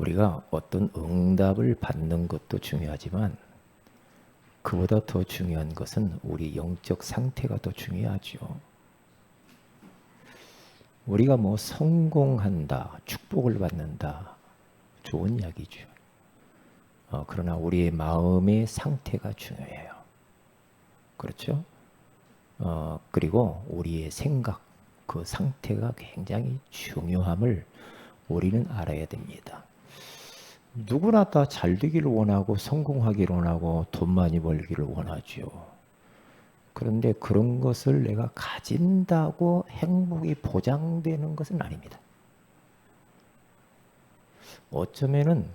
우리가 어떤 응답을 받는 것도 중요하지만 그보다 더 중요한 것은 우리 영적 상태가 더 중요하죠. 우리가 뭐 성공한다, 축복을 받는다, 좋은 이야기죠. 그러나 우리의 마음의 상태가 중요해요. 그렇죠? 그리고 우리의 생각, 그 상태가 굉장히 중요함을 우리는 알아야 됩니다. 누구나 다 잘 되기를 원하고 성공하기를 원하고 돈 많이 벌기를 원하죠. 그런데 그런 것을 내가 가진다고 행복이 보장되는 것은 아닙니다. 어쩌면은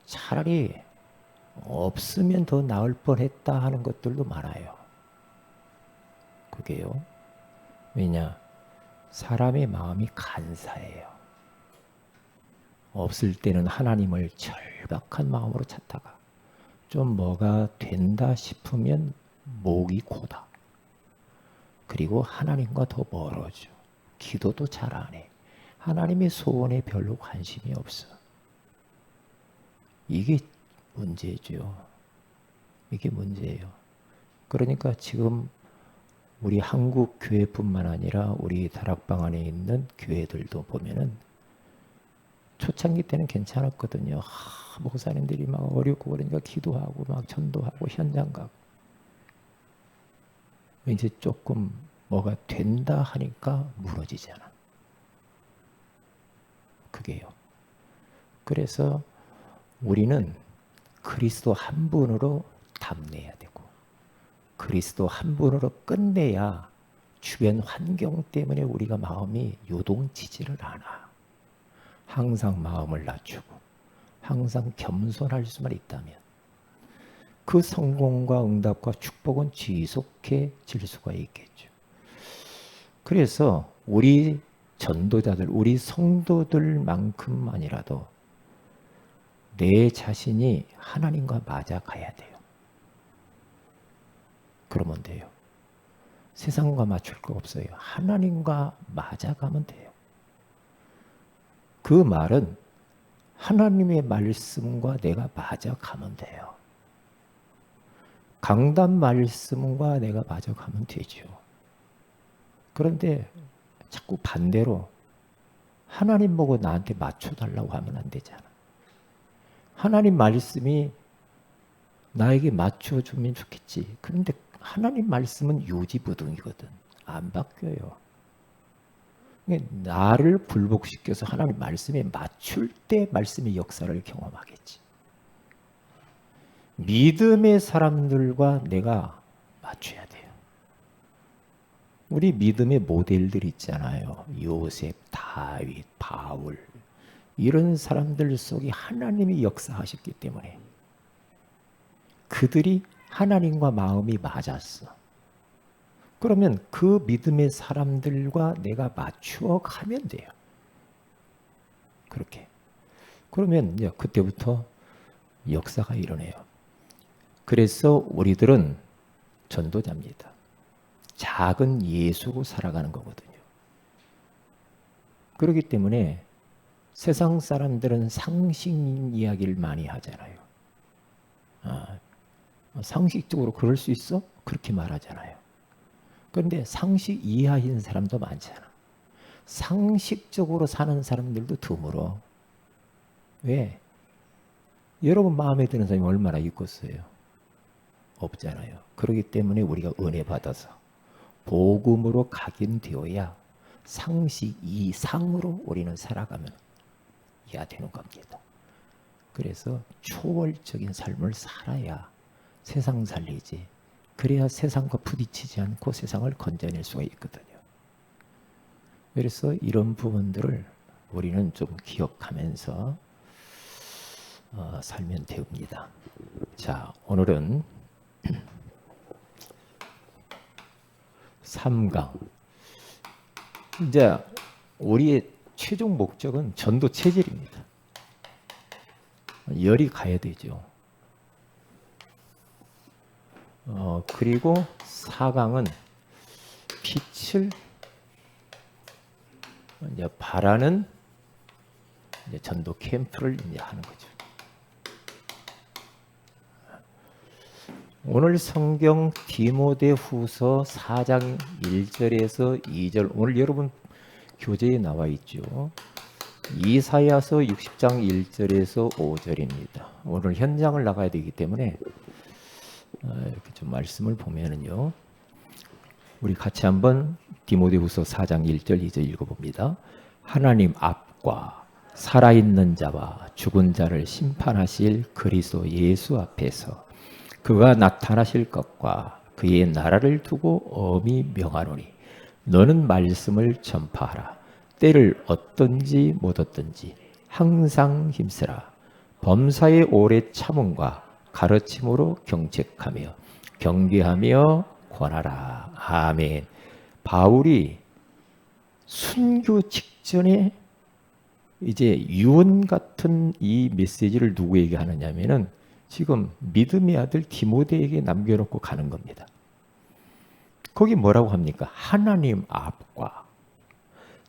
차라리 없으면 더 나을 뻔했다 하는 것들도 많아요. 그게요. 왜냐? 사람의 마음이 간사해요. 없을 때는 하나님을 절박한 마음으로 찾다가 좀 뭐가 된다 싶으면 목이 고다. 그리고 하나님과 더 멀어져. 기도도 잘 안 해. 하나님의 소원에 별로 관심이 없어. 이게 문제죠. 이게 문제예요. 그러니까 지금 우리 한국 교회뿐만 아니라 우리 다락방 안에 있는 교회들도 보면은 초창기 때는 괜찮았거든요. 목사님들이 막 어렵고 그러니까 기도하고 막 전도하고 현장 가고. 이제 조금 뭐가 된다 하니까 무너지잖아. 그게요. 그래서 우리는 그리스도 한 분으로 담내야 되고 그리스도 한 분으로 끝내야 주변 환경 때문에 우리가 마음이 요동치지를 않아. 항상 마음을 낮추고 항상 겸손할 수만 있다면 그 성공과 응답과 축복은 지속해질 수가 있겠죠. 그래서 우리 전도자들, 우리 성도들만큼만이라도 내 자신이 하나님과 맞아 가야 돼요. 그러면 돼요. 세상과 맞출 거 없어요. 하나님과 맞아가면 돼요. 그 말은 하나님의 말씀과 내가 맞아가면 돼요. 강단 말씀과 내가 맞아가면 되죠. 그런데 자꾸 반대로 하나님 보고 나한테 맞춰달라고 하면 안 되잖아. 하나님 말씀이 나에게 맞춰주면 좋겠지. 그런데 하나님 말씀은 요지부동이거든. 안 바뀌어요. 나를 굴복시켜서 하나님 말씀에 맞출 때 말씀의 역사를 경험하겠지. 믿음의 사람들과 내가 맞춰야 돼요. 우리 믿음의 모델들 있잖아요. 요셉, 다윗, 바울 이런 사람들 속에 하나님이 역사하셨기 때문에 그들이 하나님과 마음이 맞았어. 그러면 그 믿음의 사람들과 내가 맞추어 가면 돼요. 그렇게. 그러면 이제 그때부터 역사가 일어나요. 그래서 우리들은 전도자입니다. 작은 예수로 살아가는 거거든요. 그렇기 때문에 세상 사람들은 상식 이야기를 많이 하잖아요. 상식적으로 그럴 수 있어? 그렇게 말하잖아요. 그런데 상식 이하인 사람도 많잖아. 상식적으로 사는 사람들도 드물어. 왜? 여러분 마음에 드는 사람이 얼마나 있겠어요? 없잖아요. 그렇기 때문에 우리가 은혜 받아서 복음으로 각인되어야 상식 이상으로 우리는 살아가면 해야 되는 겁니다. 그래서 초월적인 삶을 살아야 세상 살리지. 그래야 세상과 부딪히지 않고 세상을 건져낼 수가 있거든요. 그래서 이런 부분들을 우리는 좀 기억하면서 살면 됩니다. 자, 오늘은 3강. 이제 우리의 최종 목적은 전도 체질입니다. 열이 가야 되죠. 그리고 4강은 빛을 이제 바라는 이제 전도 캠프를 이제 하는 거죠. 오늘 성경 디모데후서 4장 1절에서 2절, 오늘 여러분 교재에 나와 있죠. 이사야서 60장 1절에서 5절입니다. 오늘 현장을 나가야 되기 때문에 이렇게 좀 말씀을 보면은요, 우리 같이 한번 디모데후서 4장 1절 2절 읽어봅니다. 하나님 앞과 살아있는 자와 죽은 자를 심판하실 그리스도 예수 앞에서 그가 나타나실 것과 그의 나라를 두고 엄히 명하노니 너는 말씀을 전파하라. 때를 얻든지 못 얻든지 항상 힘쓰라. 범사의 오래 참음과 가르침으로 경책하며 경계하며 권하라. 아멘. 바울이 순교 직전에 이제 유언 같은 이 메시지를 누구에게 하느냐면은 지금 믿음의 아들 디모데에게 남겨놓고 가는 겁니다. 거기 뭐라고 합니까? 하나님 앞과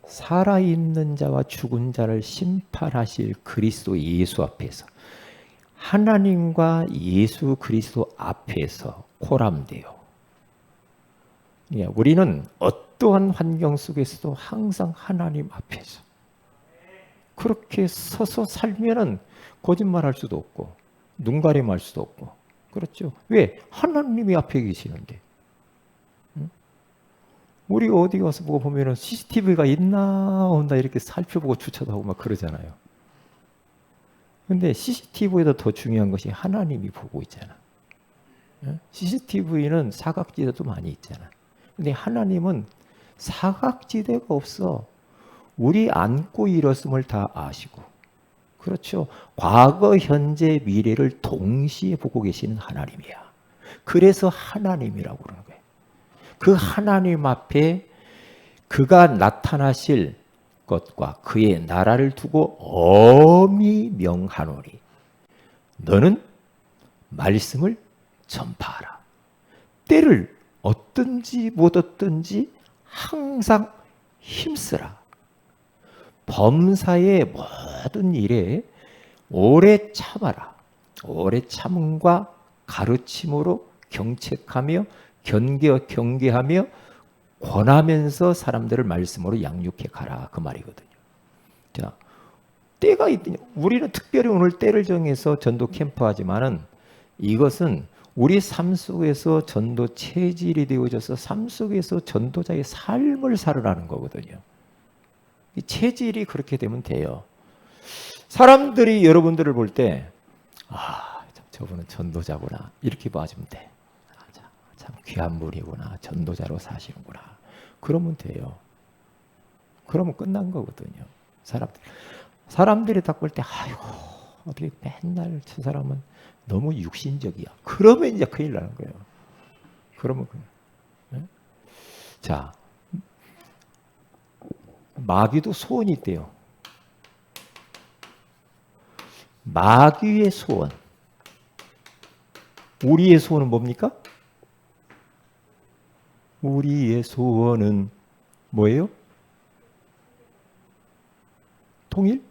살아있는 자와 죽은 자를 심판하실 그리스도 예수 앞에서, 하나님과 예수 그리스도 앞에서 코람돼요. 우리는 어떠한 환경 속에서도 항상 하나님 앞에서 그렇게 서서 살면은 거짓말할 수도 없고 눈가림할 수도 없고, 그렇죠? 왜? 하나님이 앞에 계시는데. 우리 어디 가서 보고 보면은 CCTV가 있나 없나 이렇게 살펴보고 주차도 하고 막 그러잖아요. 근데 CCTV보다 더 중요한 것이 하나님이 보고 있잖아. CCTV는 사각지대도 많이 있잖아. 근데 하나님은 사각지대가 없어. 우리 안고 일었음을 다 아시고, 그렇죠? 과거, 현재, 미래를 동시에 보고 계시는 하나님이야. 그래서 하나님이라고 그러는 거예요. 그 하나님 앞에 그가 나타나실 것과 그의 나라를 두고 엄히 명하노니 너는 말씀을 전파하라. 때를 얻든지 못 얻든지 항상 힘쓰라. 범사의 모든 일에 오래 참아라. 오래 참음과 가르침으로 경책하며 경계하며 권하면서 사람들을 말씀으로 양육해 가라, 그 말이거든요. 자, 때가 있더니 우리는 특별히 오늘 때를 정해서 전도 캠프 하지만은 이것은 우리 삶 속에서 전도 체질이 되어져서 삶 속에서 전도자의 삶을 살으라는 거거든요. 이 체질이 그렇게 되면 돼요. 사람들이 여러분들을 볼 때, 저분은 전도자구나, 이렇게 봐주면 돼. 참 귀한 분이구나, 전도자로 사시는구나, 그러면 돼요. 그러면 끝난 거거든요. 사람들이 딱 볼 때, 아이고 어떻게 맨날 저 사람은 너무 육신적이야, 그러면 이제 큰일 나는 거예요. 그러면 자, 마귀도 소원이 있대요. 마귀의 소원. 우리의 소원은 뭡니까? 우리의 소원은 뭐예요? 통일?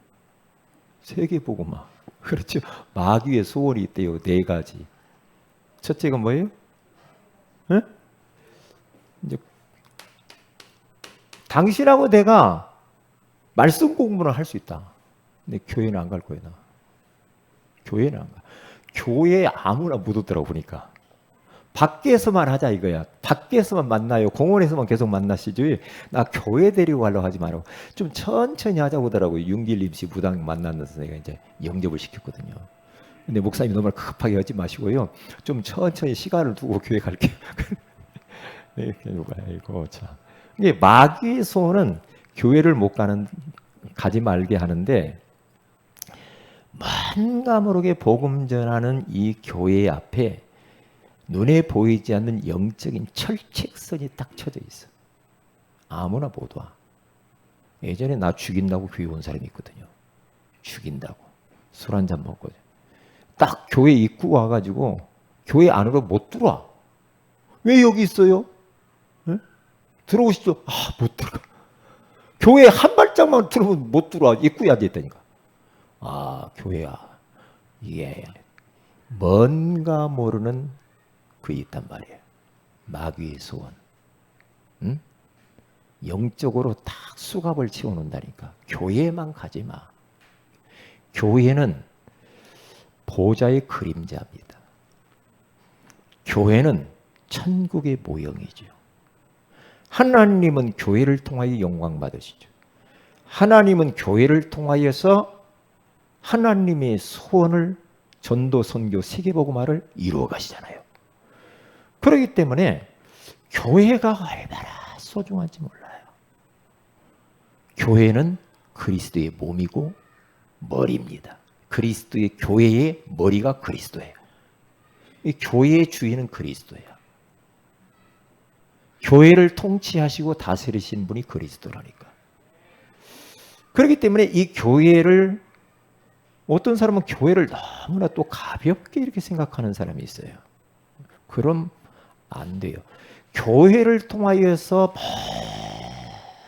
세계복음화. 그렇죠. 마귀의 소원이 있대요. 4가지. 첫째가 뭐예요? 네? 이제 당신하고 내가 말씀 공부는 할 수 있다. 근데 교회는 안 갈 거예요, 나. 교회는 안 가. 교회에 아무나 못 오더라고 보니까. 밖에서만 하자 이거야. 밖에서만 만나요. 공원에서만 계속 만나시지. 나 교회 데리고 가려고 하지 말고 좀 천천히 하자고 하더라고요. 윤길림 씨 부당 만나면서 내가 이제 영접을 시켰거든요. 근데 목사님이 너무 급하게 하지 마시고요. 좀 천천히 시간을 두고 교회 갈게요. 네, 이거 참. 이게 마귀의 소원은 교회를 못 가지 말게 하는데, 만가 모르게 복음 전하는 이 교회 앞에 눈에 보이지 않는 영적인 철책선이 딱 쳐져 있어. 아무나 못 와. 예전에 나 죽인다고 교회 온 사람이 있거든요. 죽인다고. 술 한잔 먹고. 딱 교회 입구 와가지고 교회 안으로 못 들어와. 왜 여기 있어요? 네? 들어오시죠? 못 들어가. 교회 한 발짝만 들어오면 못 들어와. 입구에 앉아있다니까. 아, 교회야. 이게 뭔가 모르는 그게 있단 말이에요. 마귀의 소원. 응? 영적으로 딱 수갑을 채워놓는다니까. 교회만 가지 마. 교회는 보좌의 그림자입니다. 교회는 천국의 모형이죠. 하나님은 교회를 통하여 영광 받으시죠. 하나님은 교회를 통하여서 하나님의 소원을 전도, 선교, 세계복음화를 이루어 가시잖아요. 그렇기 때문에 교회가 얼마나 소중한지 몰라요. 교회는 그리스도의 몸이고 머리입니다. 그리스도의 교회의 머리가 그리스도예요. 이 교회의 주인은 그리스도예요. 교회를 통치하시고 다스리신 분이 그리스도라니까. 그렇기 때문에 이 교회를 어떤 사람은 교회를 너무나 또 가볍게 이렇게 생각하는 사람이 있어요. 그럼 안 돼요. 교회를 통하여서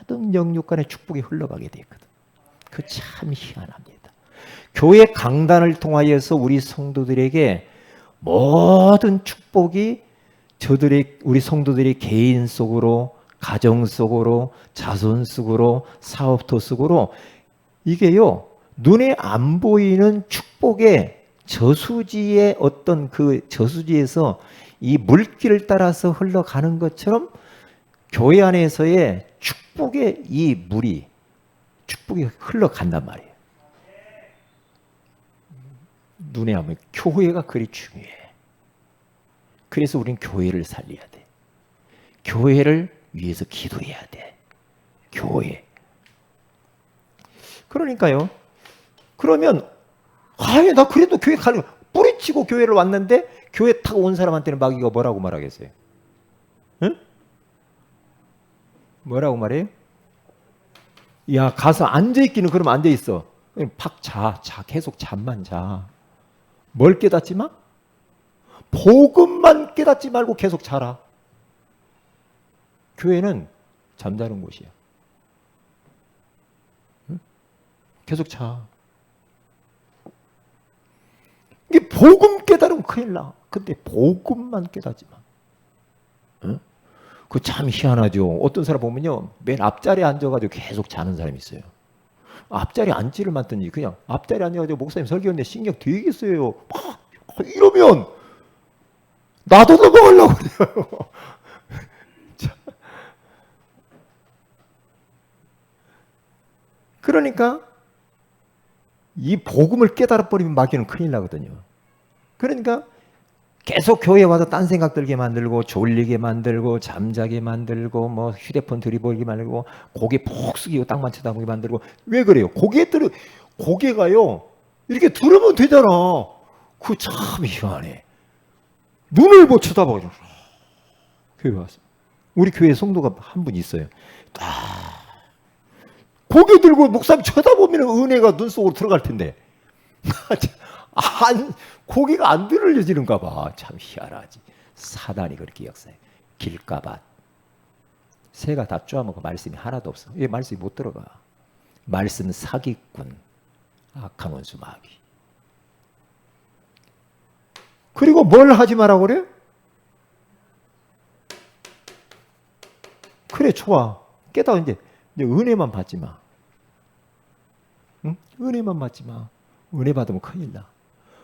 모든 영육 간의 축복이 흘러가게 돼 있거든. 그 참 희한합니다. 교회 강단을 통하여서 우리 성도들에게 모든 축복이 우리 성도들이 개인 속으로, 가정 속으로, 자손 속으로, 사업터 속으로 이게요, 눈에 안 보이는 축복의 저수지의 어떤 그 저수지에서 이 물길을 따라서 흘러가는 것처럼 교회 안에서의 축복의 이 물이 축복이 흘러간단 말이에요. 눈에 안 보이는 교회가 그리 중요해. 그래서 우리는 교회를 살려야 돼. 교회를 위해서 기도해야 돼. 교회. 그러니까요. 그러면 나 그래도 교회 가는 뿌리치고 교회를 왔는데 교회 타고 온 사람한테는 마귀가 뭐라고 말하겠어요? 응? 뭐라고 말해요? 야, 가서 앉아있기는 그러면 앉아있어. 팍 자. 계속 잠만 자. 뭘 깨닫지 마? 복음만 깨닫지 말고 계속 자라. 교회는 잠자는 곳이야. 응? 계속 자. 이게 복음 깨달으면 큰일 나. 근데 복음만 깨닫지 마. 응? 그거 참 희한하죠. 어떤 사람 보면요, 맨 앞자리에 앉아가지고 계속 자는 사람이 있어요. 앞자리에 앉지를 않더니 그냥 앞자리에 앉아가지고 목사님 설교했는데 신경 되게 써요. 막 이러면 나도 넘어가려고 그래요. 그러니까 이 복음을 깨달아버리면 마귀는 큰일 나거든요. 그러니까 계속 교회에 와서 딴 생각 들게 만들고 졸리게 만들고 잠자게 만들고 뭐 휴대폰 들이버리게 만들고 고개 푹 숙이고 땅만 쳐다보게 만들고. 왜 그래요? 고개가요 이렇게 들으면 되잖아. 그거 참 희한해. 눈을 못 쳐다보죠. 교회 와서 우리 교회 성도가 한 분 있어요. 고개 들고 목사님 쳐다보면 은혜가 눈 속으로 들어갈 텐데 고개가 안 들어지는가 봐. 참 희한하지. 사단이 그렇게 역사해. 길가밭. 새가 다 쪼아먹고 말씀이 하나도 없어. 왜 말씀이 못 들어가? 말씀 사기꾼. 악한 원수 마귀. 그리고 뭘 하지 마라고 그래? 그래, 좋아. 깨달아. 이제 은혜만 받지 마. 응? 은혜만 받지 마. 은혜 받으면 큰일 나.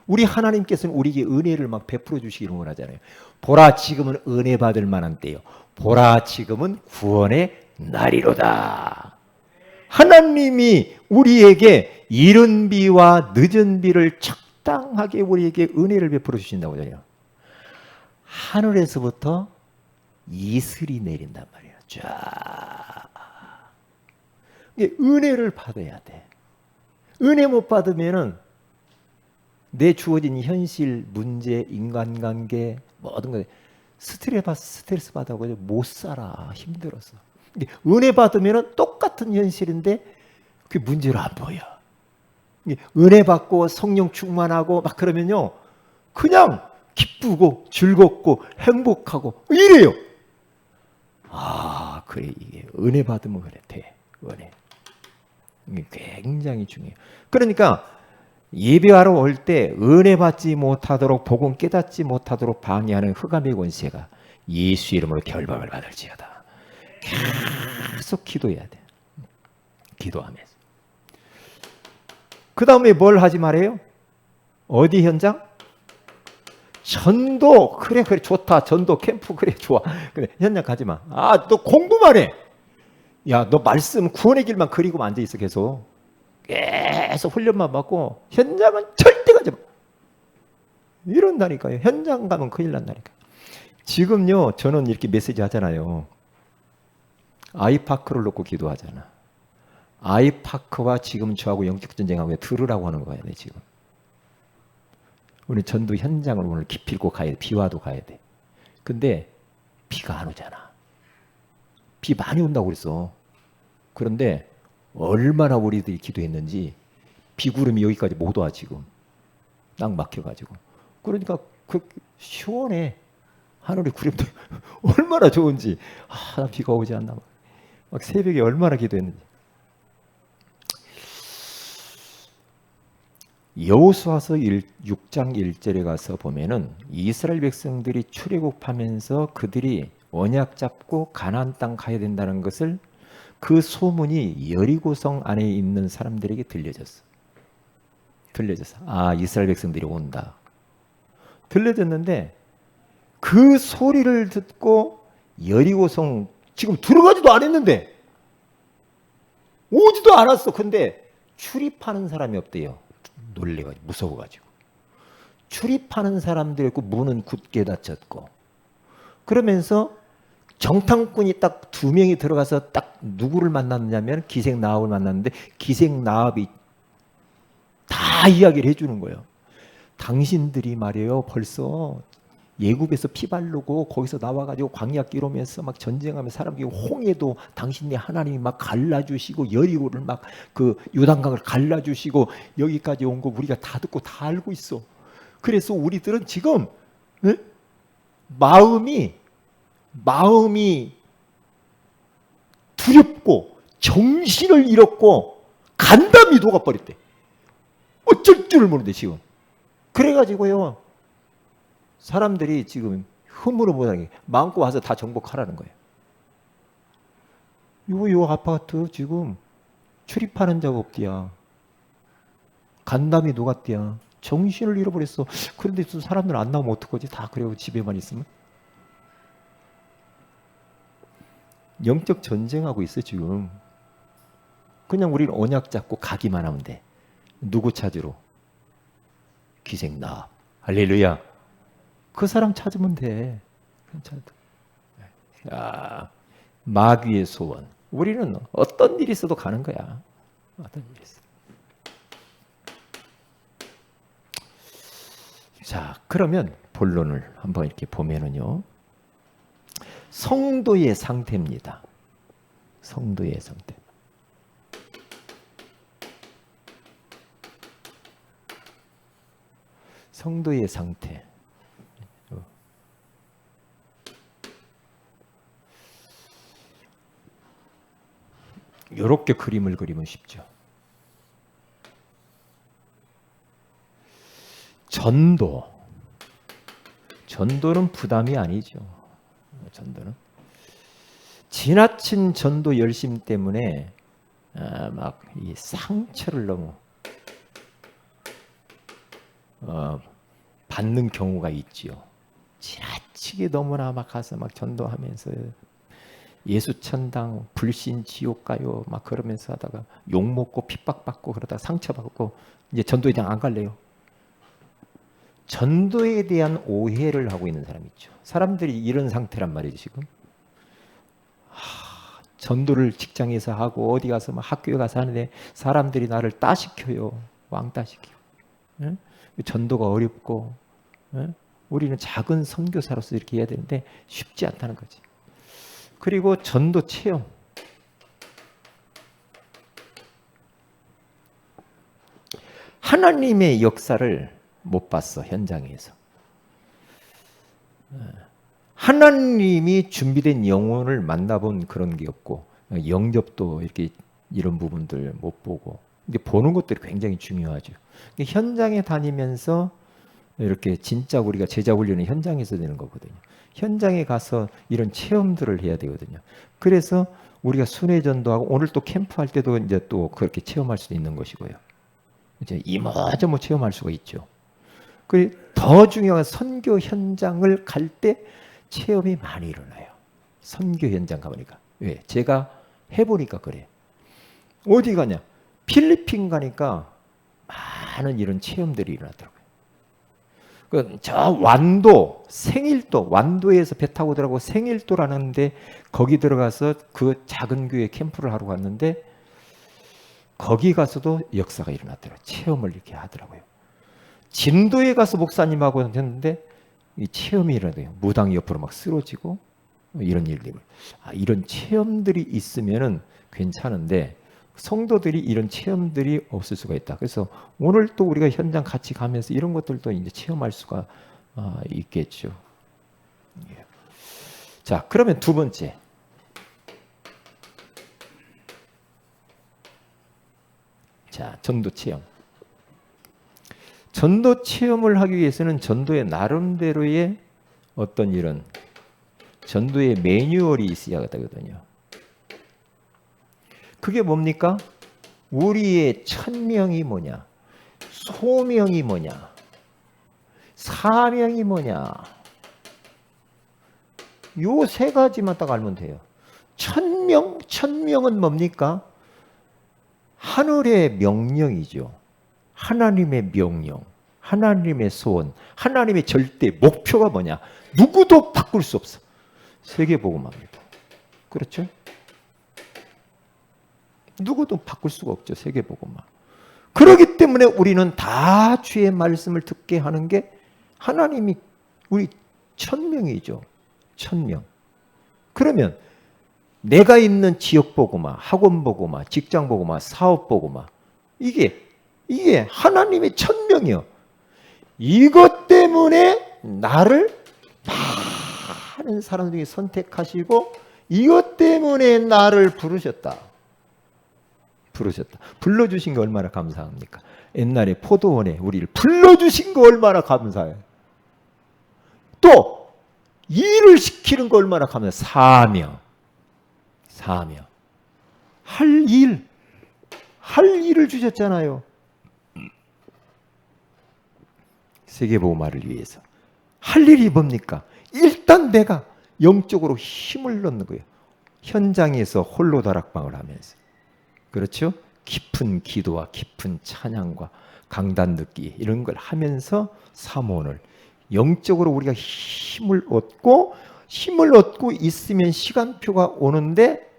우리 하나님께서는 우리에게 은혜를 막 베풀어 주시기를 원하잖아요. 보라, 지금은 은혜 받을 만한 때요. 보라, 지금은 구원의 날이로다. 하나님이 우리에게 이른 비와 늦은 비를 적당하게 우리에게 은혜를 베풀어 주신다고 하잖아요. 하늘에서부터 이슬이 내린단 말이에요. 쫙. 은혜를 받아야 돼. 은혜 못 받으면은 내 주어진 현실, 문제, 인간관계 모든 거 스트레스 받아가지고 못 살아. 힘들어서. 은혜 받으면은 똑같은 현실인데 그게 문제로 안 보여. 은혜 받고 성령 충만하고 막 그러면요, 그냥 기쁘고 즐겁고 행복하고 이래요. 그래, 이게 은혜 받으면 그래 돼. 은혜. 이게 굉장히 중요해요. 그러니까 예배하러 올 때 은혜 받지 못하도록 복음 깨닫지 못하도록 방해하는 흑암의 권세가 예수 이름으로 결박을 받을지어다. 계속 기도해야 돼. 기도하면서. 그 다음에 뭘 하지 말아요? 어디 현장? 전도. 그래 좋다. 전도 캠프 그래 좋아. 그래 현장 가지 마. 아, 너 공부만 해. 야, 너 말씀 구원의 길만 그리고 앉아 있어. 계속 훈련만 받고 현장은 절대 가지 마. 이런다니까요. 현장 가면 큰일 난다니까. 지금요, 저는 이렇게 메시지 하잖아요. 아이파크를 놓고 기도하잖아. 아이파크와 지금 저하고 영적 전쟁하고 들으라고 하는 거야, 지금. 우리 전도 현장을 오늘 기필고 가야 돼. 비 와도 가야 돼. 근데 비가 안 오잖아. 비 많이 온다고 그랬어. 그런데 얼마나 우리들이 기도했는지 비구름이 여기까지 못 와, 지금. 딱 막혀가지고. 그러니까 시원해. 하늘의 구름도 얼마나 좋은지. 나 비가 오지 않나. 막 새벽에 얼마나 기도했는지. 여호수아서 6장 1절에 가서 보면은 이스라엘 백성들이 출애굽하면서 그들이 언약 잡고 가나안 땅 가야 된다는 것을 그 소문이 여리고성 안에 있는 사람들에게 들려졌어. 아, 이스라엘 백성들이 온다. 들려졌는데 그 소리를 듣고 여리고성 지금 들어가지도 않았는데 오지도 않았어. 근데 출입하는 사람이 없대요. 놀래가지고 무서워가지고. 출입하는 사람들 있고 문은 굳게 닫혔고. 그러면서 정탐꾼이 딱 2명이 들어가서 딱 누구를 만났냐면 기생나합을 만났는데 기생나합이 다 이야기를 해주는 거예요. 당신들이 말이에요. 벌써 예굽에서 피 바르고 거기서 나와가지고 광야 끼로면서 막 전쟁하며 사람들이 홍해도 당신네 하나님이 막 갈라주시고 여리고를 막 그 요단강을 갈라주시고 여기까지 온 거 우리가 다 듣고 다 알고 있어. 그래서 우리들은 지금 마음이 두렵고 정신을 잃었고 간담이 녹아버렸대. 어쩔 줄을 모르는데 지금. 그래가지고요. 사람들이 지금 흠으로 못하게 마음껏 와서 다 정복하라는 거예요. 요 아파트 지금 출입하는 자가 없디야. 간담이 녹았디야. 정신을 잃어버렸어. 그런데 또 사람들 안 나오면 어떡하지? 다 그래요. 집에만 있으면. 영적 전쟁하고 있어 지금. 그냥 우리는 언약 잡고 가기만 하면 돼. 누구 찾으러? 기생나합. 할렐루야. 그 사람 찾으면 돼. 야, 마귀의 소원. 우리는 어떤 일이 있어도 가는 거야. 어떤 일이 있어. 자, 그러면 본론을 한번 이렇게 보면은요. 성도의 상태입니다. 성도의 상태. 성도의 상태. 이렇게 그림을 그리면 쉽죠. 전도는 부담이 아니죠. 전도는 지나친 전도 열심 때문에 막 이 상처를 너무 받는 경우가 있지요. 지나치게 너무나 막 가서 막 전도하면서 예수 천당 불신 지옥 가요 막 그러면서 하다가 욕 먹고 핍박받고 그러다가 상처받고 이제 전도에 대한 안 갈래요. 전도에 대한 오해를 하고 있는 사람이 있죠. 사람들이 이런 상태란 말이죠 지금. 전도를 직장에서 하고 어디 가서 막 학교에 가서 하는데 사람들이 나를 따시켜요. 왕따시켜요. 예? 전도가 어렵고 우리는 작은 선교사로서 이렇게 해야 되는데 쉽지 않다는 거지. 그리고 전도 체험. 하나님의 역사를 못 봤어. 현장에서. 하나님이 준비된 영혼을 만나본 그런 게 없고 영접도 이렇게 이런 부분들 못 보고. 근데 보는 것들이 굉장히 중요하죠. 현장에 다니면서 이렇게 진짜 우리가 제자 훈련은 현장에서 되는 거거든요. 현장에 가서 이런 체험들을 해야 되거든요. 그래서 우리가 순회전도하고 오늘 또 캠프할 때도 이제 또 그렇게 체험할 수도 있는 것이고요. 이제 이모저모 체험할 수가 있죠. 그리고 더 중요한 선교 현장을 갈 때 체험이 많이 일어나요. 선교 현장 가보니까. 왜? 제가 해보니까 그래. 어디 가냐? 필리핀 가니까 많은 이런 체험들이 일어나더라고요. 저 완도, 생일도, 완도에서 배 타고 들어가고 생일도라는데 거기 들어가서 그 작은 교회 캠프를 하러 갔는데 거기 가서도 역사가 일어났더라고요. 체험을 이렇게 하더라고요. 진도에 가서 목사님하고 했는데 이 체험이 일어나요. 무당 옆으로 막 쓰러지고 이런 일들. 이런 체험들이 있으면은 괜찮은데 성도들이 이런 체험들이 없을 수가 있다. 그래서 오늘 또 우리가 현장 같이 가면서 이런 것들도 이제 체험할 수가 있겠죠. 예. 자, 그러면 두 번째. 자, 전도 체험. 전도 체험을 하기 위해서는 전도의 나름대로의 어떤 이런 전도의 매뉴얼이 있어야 되거든요. 그게 뭡니까? 우리의 천명이 뭐냐? 소명이 뭐냐? 사명이 뭐냐? 요 세 가지만 딱 알면 돼요. 천명은 뭡니까? 하늘의 명령이죠. 하나님의 명령, 하나님의 소원, 하나님의 절대 목표가 뭐냐? 누구도 바꿀 수 없어. 세계복음합니다. 그렇죠? 누구도 바꿀 수가 없죠. 세계복음만. 그렇기 때문에 우리는 다 주의 말씀을 듣게 하는 게 하나님이 우리 천명이죠. 천명. 그러면 내가 있는 지역 복음화, 학원 복음화, 직장 복음화, 사업 복음화 이게 하나님의 천명이요. 이것 때문에 나를 많은 사람들이 선택하시고 이것 때문에 나를 부르셨다. 불러주신 게 얼마나 감사합니까? 옛날에 포도원에 우리를 불러주신 거 얼마나 감사해요. 또 일을 시키는 거 얼마나 감사해요. 사명. 할 일을 주셨잖아요. 세계복음화를 위해서. 할 일이 뭡니까? 일단 내가 영적으로 힘을 넣는 거예요. 현장에서 홀로 다락방을 하면서. 그렇죠? 깊은 기도와 깊은 찬양과 강단 듣기 이런 걸 하면서 사모를 영적으로 우리가 힘을 얻고 있으면 시간표가 오는데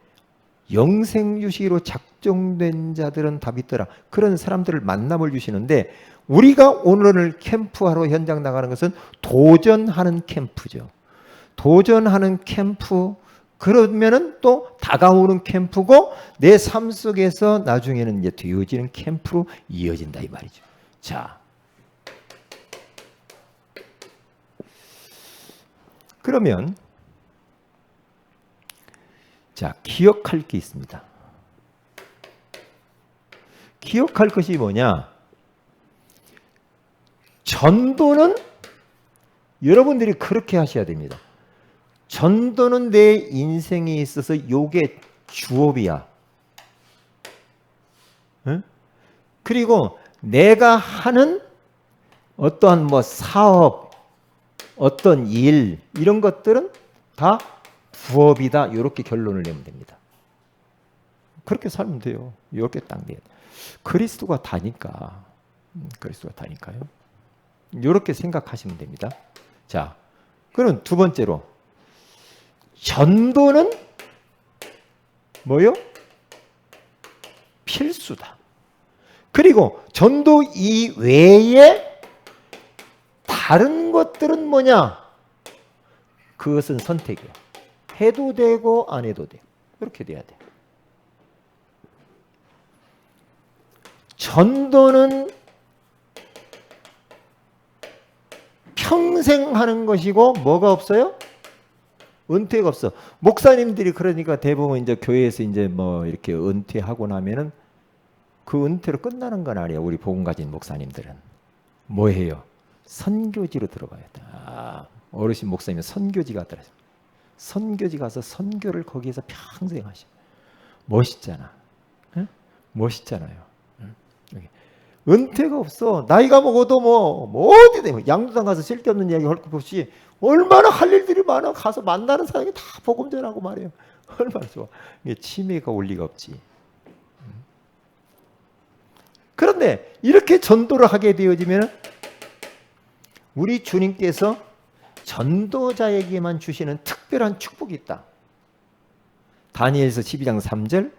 영생유시로 작정된 자들은 답이 있더라. 그런 사람들을 만남을 주시는데 우리가 오늘 캠프하러 현장 나가는 것은 도전하는 캠프죠. 도전하는 캠프 그러면은 또 다가오는 캠프고 내 삶 속에서 나중에는 이제 되어지는 캠프로 이어진다 이 말이죠. 자, 그러면 자 기억할 게 있습니다. 기억할 것이 뭐냐? 전도는 여러분들이 그렇게 하셔야 됩니다. 전도는 내 인생에 있어서 요게 주업이야. 응? 그리고 내가 하는 어떠한 뭐 사업, 어떤 일 이런 것들은 다 부업이다. 이렇게 결론을 내면 됩니다. 그렇게 살면 돼요. 이렇게 딱 돼요. 그리스도가 다니까. 그리스도가 다니까요. 이렇게 생각하시면 됩니다. 자, 그럼 두 번째로 전도는 뭐요? 필수다. 그리고 전도 이외에 다른 것들은 뭐냐? 그것은 선택이야. 해도 되고 안 해도 돼. 그렇게 돼야 돼. 전도는 평생 하는 것이고 뭐가 없어요? 은퇴가 없어. 목사님들이 그러니까 대부분 이제 교회에서 이제 뭐 이렇게 은퇴하고 나면은 그 은퇴로 끝나는 건 아니에요. 우리 복음 가진 목사님들은 뭐 해요? 선교지로 들어가야 돼. 어르신 목사님은 선교지 가더라. 선교지 가서 선교를 거기에서 평생 하셔. 멋있잖아. 응? 멋있잖아요. 응? 은퇴가 없어. 나이가 먹어도 뭐 어디든 양두당 가서 쓸데없는 이야기 할 것 없이 얼마나 할 일들이 많아. 가서 만나는 사람이 다 복음 전하고 말이에요. 얼마나 좋아. 이게 치매가 올 리가 없지. 그런데 이렇게 전도를 하게 되어지면 우리 주님께서 전도자에게만 주시는 특별한 축복이 있다. 다니엘서 12장 3절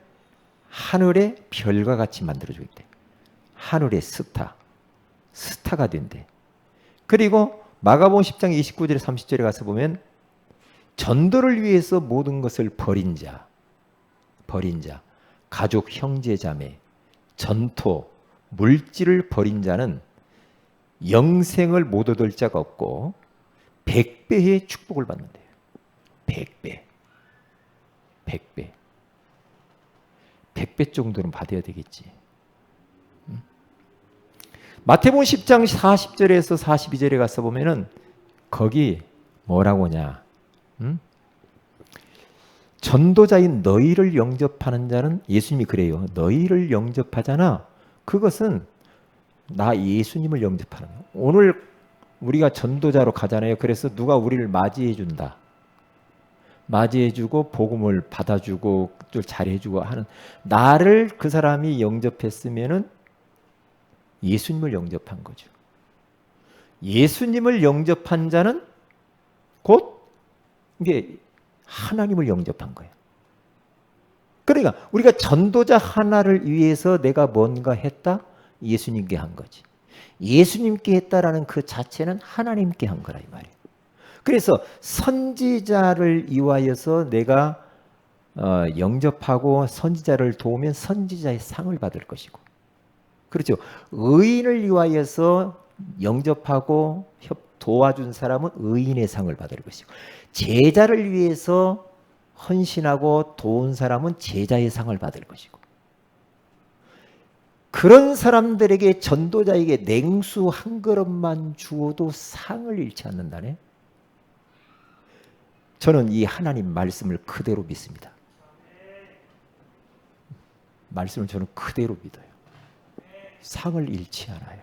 하늘의 별과 같이 만들어주고 있대. 하늘의 스타가 된대. 그리고 마가복음 10장 29절에 30절에 가서 보면 전도를 위해서 모든 것을 버린 자, 가족, 형제, 자매, 전토, 물질을 버린 자는 영생을 못 얻을 자가 없고 100배의 축복을 받는대요. 100배 정도는 받아야 되겠지. 마태복음 10장 40절에서 42절에 가서 보면은 거기 뭐라고 하냐? 전도자인 너희를 영접하는 자는, 예수님이 그래요. 너희를 영접하잖아. 그것은 나 예수님을 영접하는 거야. 오늘 우리가 전도자로 가잖아요. 그래서 누가 우리를 맞이해 준다. 맞이해주고 복음을 받아주고 또 잘해주고 하는, 나를 그 사람이 영접했으면은 예수님을 영접한 거죠. 예수님을 영접한 자는 곧 이게 하나님을 영접한 거예요. 그러니까 우리가 전도자 하나를 위해서 내가 뭔가 했다? 예수님께 한 거지. 예수님께 했다라는 그 자체는 하나님께 한 거라 이 말이에요. 그래서 선지자를 위하여서 내가 영접하고 선지자를 도우면 선지자의 상을 받을 것이고, 그렇죠. 의인을 위하여서 영접하고 도와준 사람은 의인의 상을 받을 것이고, 제자를 위해서 헌신하고 도운 사람은 제자의 상을 받을 것이고, 그런 사람들에게, 전도자에게 냉수 한 그릇만 주어도 상을 잃지 않는다네. 저는 이 하나님 말씀을 그대로 믿습니다. 말씀을 저는 그대로 믿어요. 상을 잃지 않아요.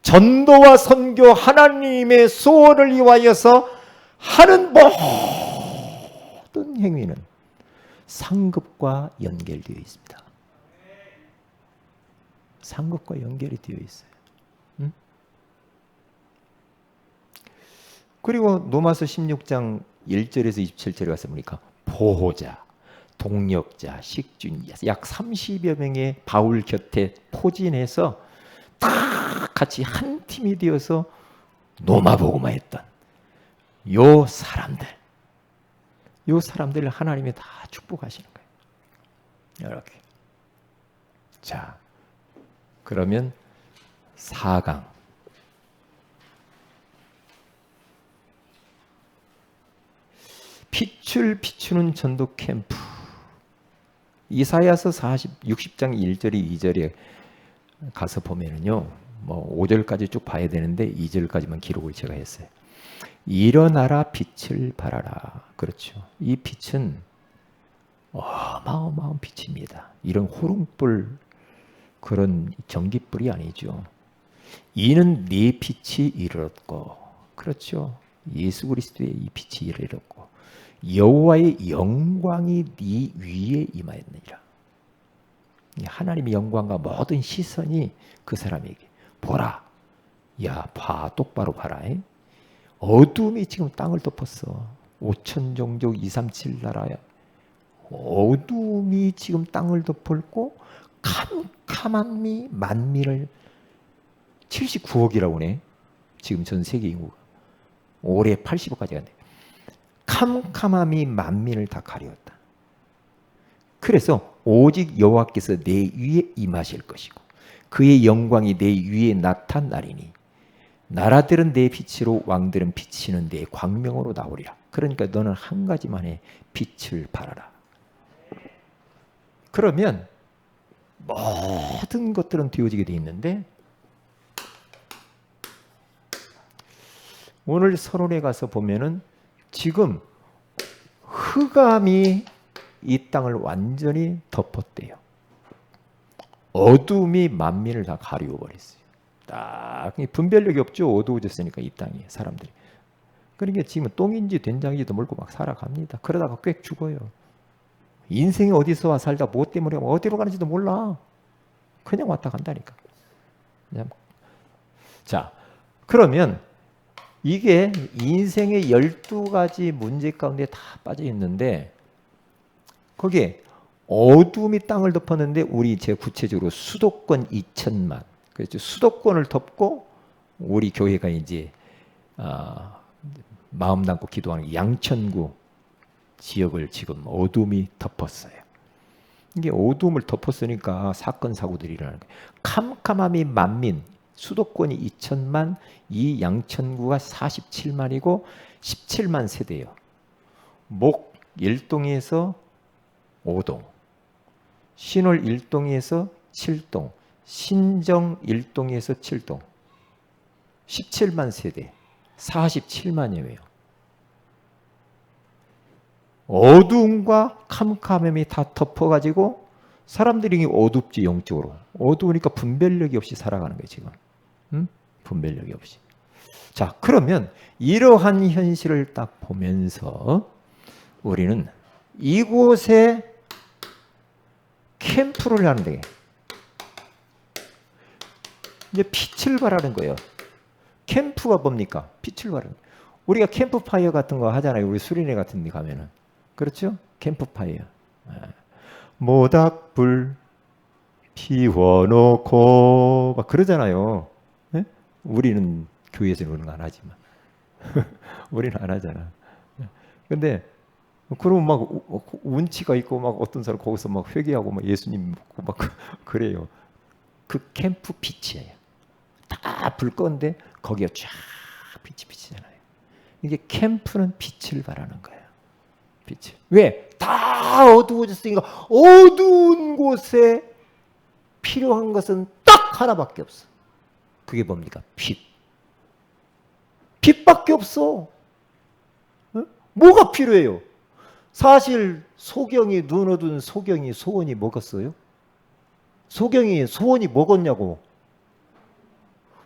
전도와 선교, 하나님의 소원을 위하여서 하는 모든 행위는 상급과 연결되어 있습니다. 상급과 연결이 되어 있어요. 응? 그리고 로마서 16장 1절에서 27절에 가서 보니까 보호자, 동력자, 식주인 약 30여 명의 바울 곁에 포진해서 다 같이 한 팀이 되어서 노마복음화 했던 요 사람들을 하나님이 다 축복하시는 거예요. 이렇게. 자, 그러면 4강. 빛을 비추는 전도 캠프. 이사야서 60장 1절이 2절에 가서 보면은요, 뭐 5절까지 쭉 봐야 되는데 2절까지만 기록을 제가 했어요. 일어나라, 빛을 발하라. 그렇죠. 이 빛은 어마어마한 빛입니다. 이런 호롱불, 그런 전기불이 아니죠. 이는 네 빛이 이르렀고, 그렇죠. 예수 그리스도의 이 빛이 이르렀고, 여호와의 영광이 네 위에 임하였느니라. 하나님의 영광과 모든 시선이 그 사람에게, 보라, 야, 봐, 똑바로 봐라. 어둠이 지금 땅을 덮었어. 5천 종족 237 나라야. 어둠이 지금 땅을 덮었고 캄캄함이 만민을, 79억이라고 하네. 지금 전 세계 인구가. 올해 80억까지 간대. 캄캄함이 만민을 다 가리웠다. 그래서 오직 여호와께서 내 위에 임하실 것이고 그의 영광이 내 위에 나타나리니 나라들은 내 빛으로, 왕들은 비치는 내 광명으로 나오리라. 그러니까 너는 한 가지만 해. 빛을 발하라. 그러면 모든 것들은 되어지게 돼 있는데 오늘 서론에 가서 보면은 지금 흑암이 이 땅을 완전히 덮었대요. 어둠이 만민을 다 가리워 버렸어요. 딱 분별력이 없죠. 어두워졌으니까 이 땅이 사람들이. 그러니까 지금 똥인지 된장인지도 모르고 막 살아갑니다. 그러다가 꽤 죽어요. 인생이 어디서 와 살다 뭐 때문에 어디로 가는지도 몰라. 그냥 왔다 간다니까. 자, 그러면 이게 인생의 12가지 문제 가운데 다 빠져 있는데 거기에 어둠이 땅을 덮었는데 우리 제 구체적으로 수도권 2천만 그렇죠. 수도권을 덮고 우리 교회가 이제 마음 담고 기도하는 양천구 지역을 지금 어둠이 덮었어요. 이게 어둠을 덮었으니까 사건 사고들이 일어나는 거예요. 캄캄함이 만민, 수도권이 2천만, 이 양천구가 47만이고 17만 세대예요. 목 1동에서 5동, 신월 1동에서 7동, 신정 1동에서 7동, 17만 세대, 47만이에요. 어두움과 캄캄함이 다 덮어가지고 사람들이 어둡지 영적으로. 어두우니까 분별력이 없이 살아가는 거예요 지금. 응? 분별력이 없이. 자, 그러면 이러한 현실을 딱 보면서 우리는 이곳에 캠프를 하는데 이제 빛을 발하는 거예요. 캠프가 뭡니까? 빛을 발하는 거예요. 우리가 캠프파이어 같은 거 하잖아요. 우리 수련회 같은 데 가면은. 그렇죠? 캠프파이어. 모닥불 피워놓고 막 그러잖아요. 네? 우리는 교회에서 그런 거 안 하지만 우리는 안 하잖아. 근데 그러면 막 운치가 있고 막 어떤 사람 거기서 막 회개하고 막 예수님 믿고 막 그래요. 그 캠프 빛이에요. 다 불 건데 거기가 쫙 빛이 비치잖아요. 이게 캠프는 빛을 발하는 거예요. 빛을. 왜? 다 어두워졌으니까 어두운 곳에 필요한 것은 딱 하나밖에 없어. 그게 뭡니까? 빛. 빛밖에 없어. 어? 뭐가 필요해요? 사실 소경이 눈 어두운 소경이 소원이 먹었어요? 소경이 소원이 먹었냐고.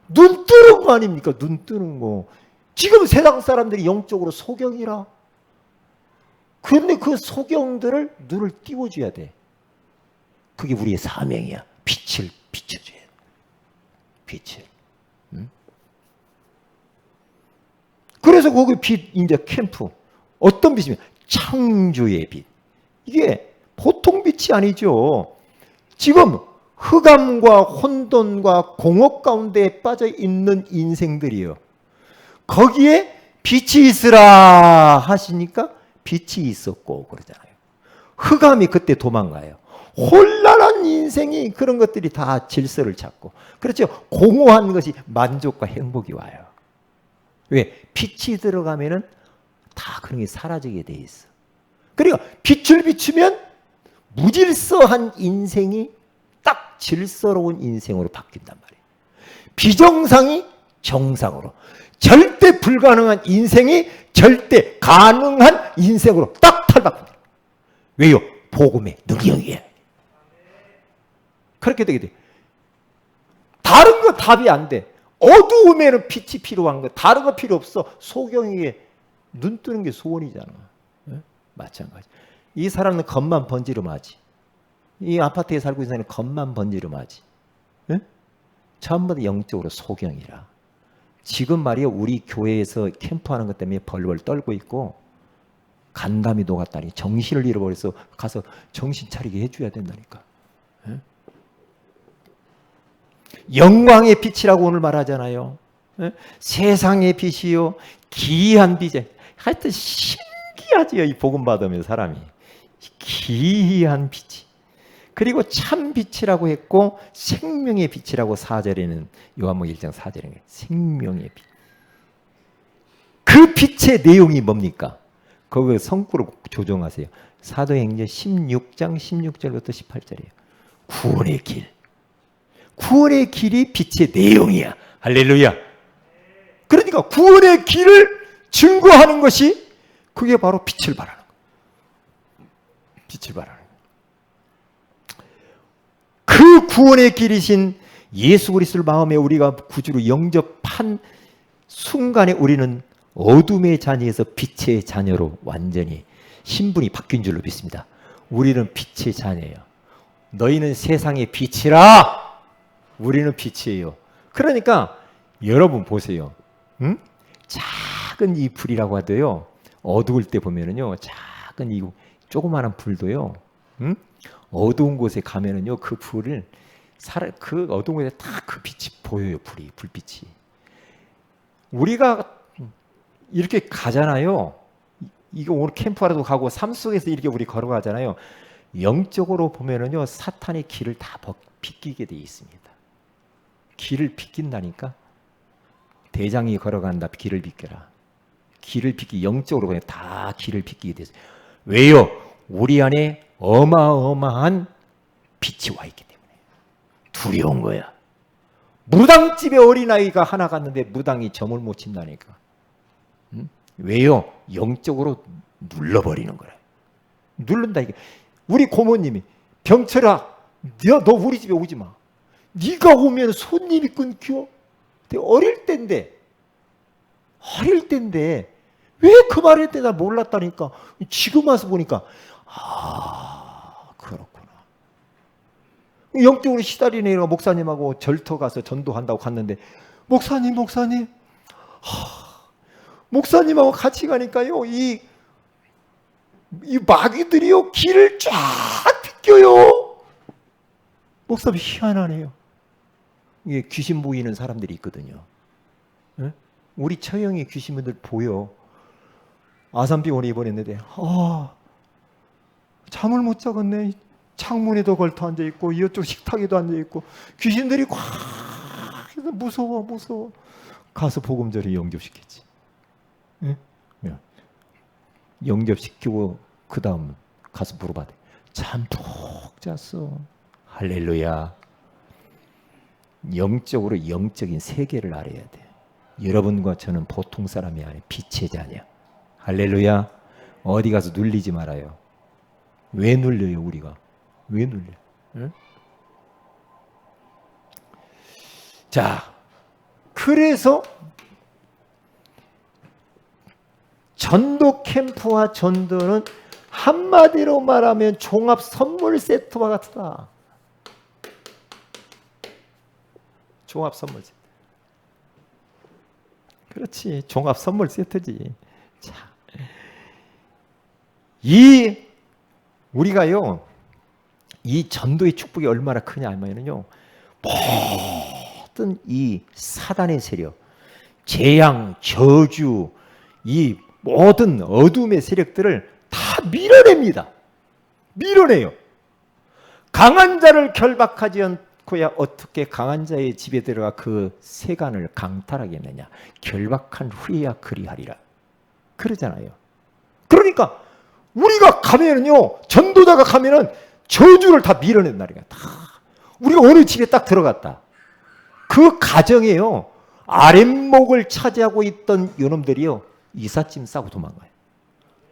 눈 뜨는 거 아닙니까? 눈 뜨는 거. 지금 세상 사람들이 영적으로 소경이라. 그런데 그 소경들을 눈을 띄워줘야 돼. 그게 우리의 사명이야. 빛을 비춰줘야 돼. 빛을. 응? 그래서 거기 빛, 이제 캠프. 어떤 빛이냐? 창조의 빛. 이게 보통 빛이 아니죠. 지금 흑암과 혼돈과 공허 가운데 빠져 있는 인생들이에요. 거기에 빛이 있으라 하시니까 빛이 있었고 그러잖아요. 흑암이 그때 도망가요. 혼란한 인생이 그런 것들이 다 질서를 찾고 그렇죠. 공허한 것이 만족과 행복이 와요. 왜? 빛이 들어가면은 다 그런 게 사라지게 돼 있어. 그러니까 빛을 비추면 무질서한 인생이 딱 질서로운 인생으로 바뀐단 말이에요. 비정상이 정상으로, 절대 불가능한 인생이 절대 가능한 인생으로 딱 탈바꿈니다. 왜요? 복음의 능력이에요. 그렇게 되게 돼. 다른 거 답이 안 돼. 어두움에는 빛이 필요한 거, 다른 거 필요 없어. 소경에게 눈 뜨는 게 소원이잖아. 네? 마찬가지. 이 사람은 겉만 번지르마지. 이 아파트에 살고 있는 사람은 겉만 번지르마지. 네? 전부 다 영적으로 소경이라. 지금 말이야 우리 교회에서 캠프하는 것 때문에 벌벌 떨고 있고 간담이 녹았다니 정신을 잃어버려서 가서 정신 차리게 해줘야 된다니까. 네? 영광의 빛이라고 오늘 말하잖아요. 네? 세상의 빛이요 기이한 빛이. 하여튼 신기하지요. 이 복음 받으면 사람이. 기이한 빛이. 그리고 참 빛이라고 했고 생명의 빛이라고 4절에는 요한복음 1장 4절에 생명의 빛. 그 빛의 내용이 뭡니까? 거기 성구로 조정하세요. 사도행전 16장 16절부터 18절이에요. 구원의 길. 구원의 길이 빛의 내용이야. 할렐루야. 그러니까 구원의 길을 증거하는 것이 그게 바로 빛을 발하는 거예요. 빛을 발하는 거예요. 그 구원의 길이신 예수 그리스도를 마음에 우리가 구주로 영접한 순간에 우리는 어둠의 자녀에서 빛의 자녀로 완전히 신분이 바뀐 줄로 믿습니다. 우리는 빛의 자녀예요. 너희는 세상의 빛이라. 우리는 빛이에요. 그러니까 여러분 보세요. 응? 작은 이 불이라고 하도요. 어두울 때 보면은요. 작은 이 조그마한 불도요. 응? 어두운 곳에 가면은요. 그 불을 그 어두운 곳에 딱 그 빛이 보여요. 불빛이. 우리가 이렇게 가잖아요. 이거 오늘 캠프하러도 가고 삶 속에서 이렇게 우리 걸어가잖아요. 영적으로 보면은요. 사탄의 길을 다 비끼게 돼 있습니다. 길을 비낀다니까. 대장이 걸어간다. 길을 비껴라. 길을 비끼 영적으로 그냥 다 길을 비끼게 됐어요. 왜요? 우리 안에 어마어마한 빛이 와 있기 때문에 두려운 거야. 무당집에 어린아이가 하나 갔는데 무당이 점을 못 친다니까. 응? 왜요? 영적으로 눌러버리는 거래. 누른다 이게. 우리 고모님이 병철아, 너 우리 집에 오지 마. 네가 오면 손님이 끊겨. 어릴 때인데 왜 그 말을 했대 나 몰랐다니까. 지금 와서 보니까 그렇구나. 영적으로 시달리는 애가 목사님하고 절터 가서 전도한다고 갔는데 목사님 목사님하고 같이 가니까요 이 마귀들이요 길을 쫙 비껴요. 목사님 희한하네요. 이게 귀신 보이는 사람들이 있거든요. 네? 우리 처형이 귀신들 보여. 아산병원에 입원했는데 잠을 못 자겠네. 창문에도 걸터 앉아있고 이쪽 식탁에도 앉아있고 귀신들이 꽉 해서 무서워. 가서 복음절에 영접시켰지. 네? 영접시키고 그 다음 가서 물어봐대. 잠 푹 잤어. 할렐루야. 영적으로 영적인 세계를 알아야 돼. 여러분과 저는 보통 사람이 아니에요. 빛의 자녀. 할렐루야. 어디 가서 눌리지 말아요. 왜 눌려요 우리가? 왜 눌려? 응? 자, 그래서 전도 캠프와 전도는 한마디로 말하면 종합 선물 세트와 같다. 종합 선물 세트. 그렇지. 종합 선물 세트지. 자, 우리가요, 이 전도의 축복이 얼마나 크냐 하면요, 모든 이 사단의 세력, 재앙, 저주, 이 모든 어둠의 세력들을 다 밀어냅니다. 밀어내요. 강한 자를 결박하지 않고야 어떻게 강한 자의 집에 들어가 그 세간을 강탈하겠느냐. 결박한 후에야 그리하리라. 그러잖아요. 그러니까 우리가 가면은요, 전도자가 가면은 저주를 다 밀어낸다니까. 다. 우리가 어느 집에 딱 들어갔다. 그 가정에요, 아랫목을 차지하고 있던 요놈들이요, 이삿짐 싸고 도망가요.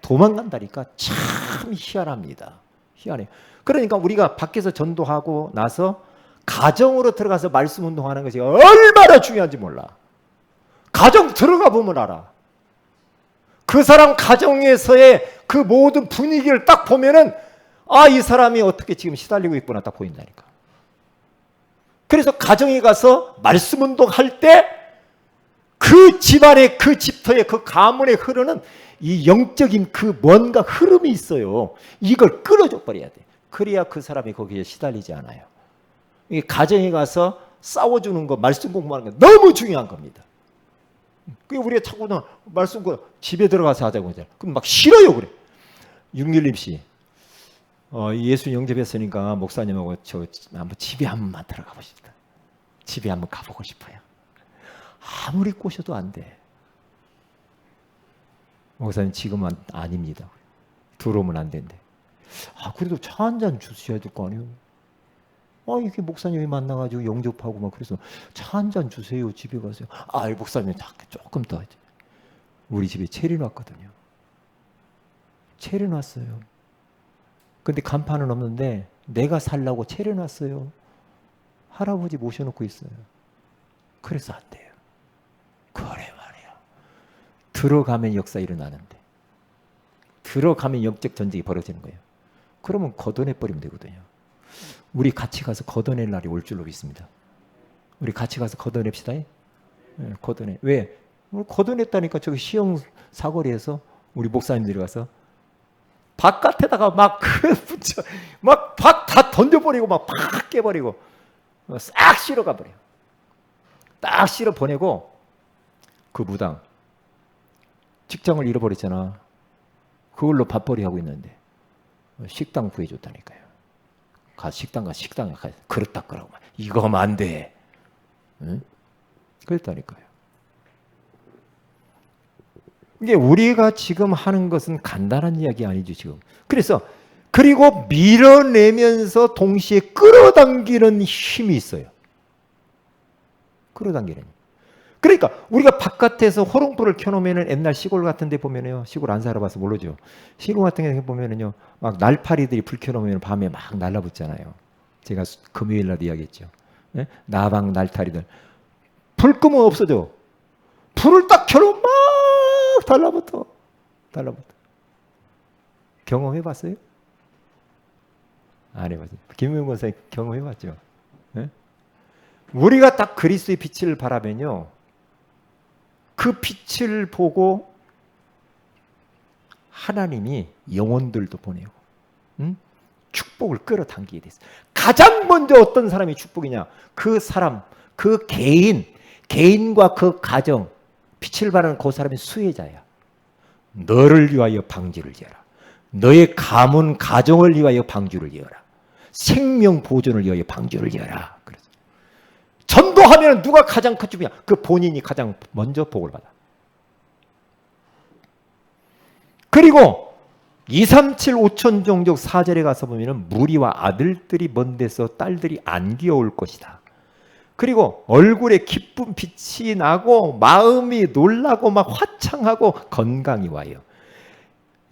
도망간다니까. 참 희한합니다. 희한해요. 그러니까 우리가 밖에서 전도하고 나서 가정으로 들어가서 말씀 운동하는 것이 얼마나 중요한지 몰라. 가정 들어가 보면 알아. 그 사람 가정에서의 그 모든 분위기를 딱 보면은 이 사람이 어떻게 지금 시달리고 있구나 딱 보인다니까. 그래서 가정에 가서 말씀 운동할 때 그 집안의 그 집터의 그 가문에 흐르는 이 영적인 그 뭔가 흐름이 있어요. 이걸 끌어줘 버려야 돼. 그래야 그 사람이 거기에 시달리지 않아요. 이 가정에 가서 싸워주는 거, 말씀 공부하는 거 너무 중요한 겁니다. 그게 우리가 자꾸는 말씀 공부 집에 들어가서 하자고 하잖아요. 그럼 막 싫어요 그래. 윤길림 씨, 예수 영접했으니까 목사님하고 저 한번 집에 한 번만 들어가 보십시다. 집에 한번 가보고 싶어요. 아무리 꼬셔도 안 돼. 목사님 지금은 아닙니다. 들어오면 안 된대. 그래도 차 한 잔 주셔야 될 거 아니에요. 이렇게 목사님이 만나가지고 영접하고 막 그래서 차 한 잔 주세요. 집에 가세요. 목사님 조금 더. 우리 집에 체리 놨거든요. 체리 놨어요. 근데 간판은 없는데 내가 살라고 체리 놨어요. 할아버지 모셔놓고 있어요. 그래서 안 돼요. 그래 말이야. 들어가면 역사 일어나는데, 들어가면 영적 전쟁이 벌어지는 거예요. 그러면 걷어내버리면 되거든요. 우리 같이 가서 걷어낼 날이 올 줄로 믿습니다. 우리 같이 가서 걷어냅시다. 네, 걷어내. 왜? 걷어냈다니까. 저기 시흥 사거리에서 우리 목사님들이 가서 바깥에다가 막 붙여, 막 다 던져버리고 막 팍 깨버리고 싹 실어 가버려. 딱 실어 보내고 그 무당 직장을 잃어버렸잖아. 그걸로 밥벌이 하고 있는데 식당 구해줬다니까요. 식당에 가 그릇 닦으라고 이거 하면 안 돼. 응? 그랬다니까요. 이게 우리가 지금 하는 것은 간단한 이야기 아니죠 지금. 그리고 밀어내면서 동시에 끌어당기는 힘이 있어요. 끌어당기는 힘. 그러니까 우리가 바깥에서 호롱불을 켜놓으면 옛날 시골 같은 데 보면요. 시골 안 살아봐서 모르죠. 시골 같은 데 보면은요. 막 날파리들이 불 켜놓으면 밤에 막 날라붙잖아요. 제가 금요일 날 이야기했죠. 네? 나방 날파리들. 불 끄면 없어져. 불을 딱 켜놓으면 막 달라붙어. 경험해봤어요? 안 해봤어요. 김용근 권사님 경험해봤죠? 네? 우리가 딱 그리스도의 빛을 바라면요. 그 빛을 보고 하나님이 영혼들도 보내고 축복을 끌어당기게 됐어요. 가장 먼저 어떤 사람이 축복이냐? 그 사람, 그 개인과 그 가정, 빛을 발하는 그 사람이 수혜자야. 너를 위하여 방주를 지어라. 너의 가문, 가정을 위하여 방주를 지어라. 생명 보존을 위하여 방주를 지어라. 그래서 전도하면 누가 가장 큰 축복이냐? 그 본인이 가장 먼저 복을 받아. 그리고 237 5천 종족 4절에 가서 보면 무리와 아들들이 먼 데서 딸들이 안겨올 것이다. 그리고 얼굴에 기쁜 빛이 나고 마음이 놀라고 막 화창하고 건강이 와요.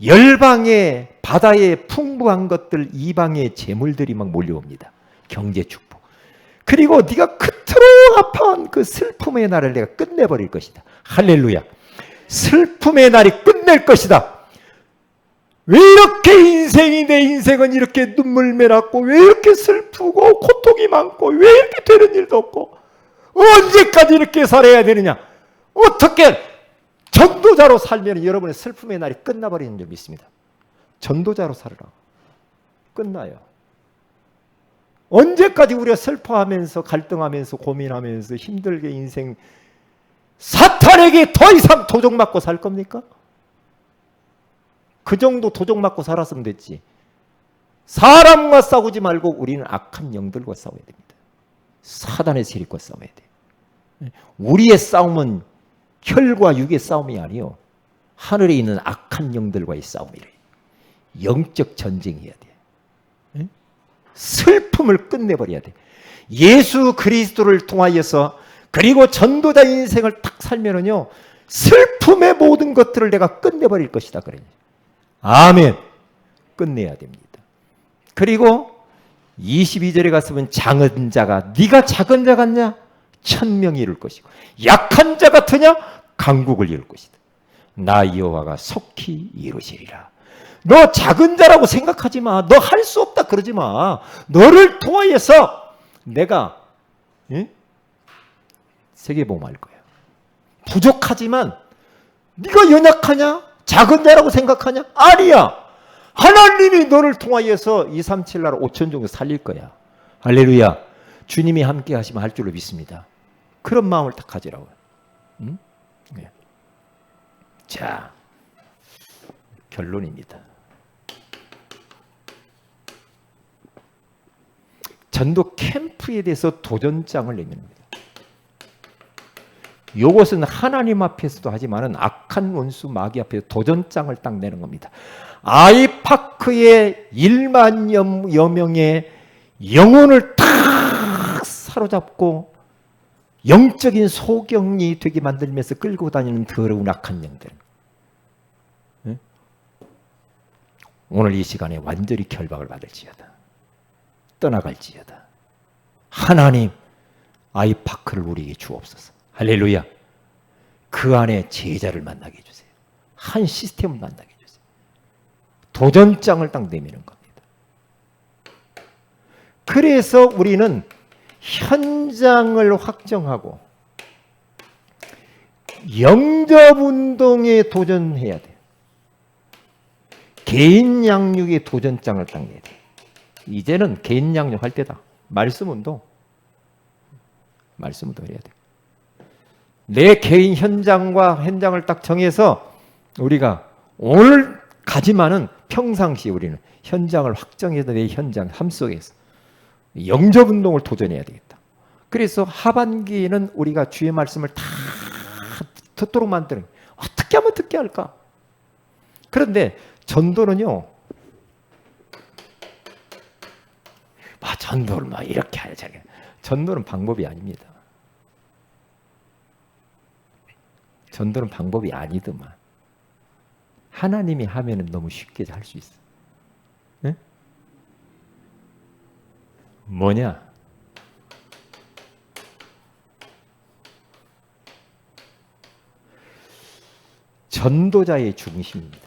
열방의 바다에 풍부한 것들, 이방의 재물들이 막 몰려옵니다. 경제 축복. 그리고 네가 그토록 아파한 그 슬픔의 날을 내가 끝내버릴 것이다. 할렐루야. 슬픔의 날이 끝낼 것이다. 왜 이렇게 내 인생은 이렇게 눈물 매랐고, 왜 이렇게 슬프고 고통이 많고, 왜 이렇게 되는 일도 없고, 언제까지 이렇게 살아야 되느냐? 어떻게 전도자로 살면 여러분의 슬픔의 날이 끝나버리는 줄 믿습니다. 전도자로 살으라. 끝나요. 언제까지 우리가 슬퍼하면서 갈등하면서 고민하면서 힘들게 인생 사탄에게 더 이상 도적맞고 살 겁니까? 그 정도 도적맞고 살았으면 됐지. 사람과 싸우지 말고 우리는 악한 영들과 싸워야 됩니다. 사단의 세력과 싸워야 돼요. 우리의 싸움은 혈과 육의 싸움이 아니요. 하늘에 있는 악한 영들과의 싸움이래요. 영적 전쟁해야 돼. 슬픔을 끝내버려야 돼. 예수 그리스도를 통하여서 그리고 전도자 인생을 딱 살면은요. 슬픔의 모든 것들을 내가 끝내버릴 것이다. 그래요. 아멘. 끝내야 됩니다. 그리고 22절에 갔으면 작은 자가 네가 작은 자 같냐? 1000명이 이룰 것이고 약한 자 같으냐? 강국을 이룰 것이다. 나 여호와가 속히 이루시리라. 너 작은 자라고 생각하지 마. 너 할 수 없다 그러지 마. 너를 통하여서 내가 세계복음할 거야. 부족하지만 네가 연약하냐? 작은 자라고 생각하냐? 아니야. 하나님이 너를 통하여서 237 나라 5천 종족 살릴 거야. 할렐루야. 주님이 함께 하시면 할 줄로 믿습니다. 그런 마음을 딱 가지라고. 응? 네. 자, 결론입니다. 전도 캠프에 대해서 도전장을 내밉니다. 이것은 하나님 앞에서도 하지만은 악한 원수 마귀 앞에서 도전장을 딱 내는 겁니다. 아이파크에 1만여 명의 영혼을 탁 사로잡고 영적인 소경이 되게 만들면서 끌고 다니는 더러운 악한 영들. 네? 오늘 이 시간에 완전히 결박을 받을지어다. 떠나갈지어다. 하나님, 아이파크를 우리에게 주옵소서. 할렐루야. 그 안에 제자를 만나게 해주세요. 한 시스템을 만나게 해주세요. 도전장을 딱 내미는 겁니다. 그래서 우리는 현장을 확정하고 영접운동에 도전해야 돼요. 개인 양육의 도전장을 딱 내야 돼요. 이제는 개인 양육 할 때다. 말씀운동 해야 돼요. 내 개인 현장을 딱 정해서 우리가 오늘 가지만은 평상시 우리는 현장을 확정해서 내 현장 삶 속에서 영접운동을 도전해야 되겠다. 그래서 하반기에는 우리가 주의 말씀을 다 듣도록 만드는, 어떻게 하면 듣게 할까? 그런데 전도는요, 전도를 막 이렇게 하자. 전도는 방법이 아닙니다. 전도는 방법이 아니더만. 하나님이 하면은 너무 쉽게 할 수 있어. 네? 뭐냐? 전도자의 중심입니다.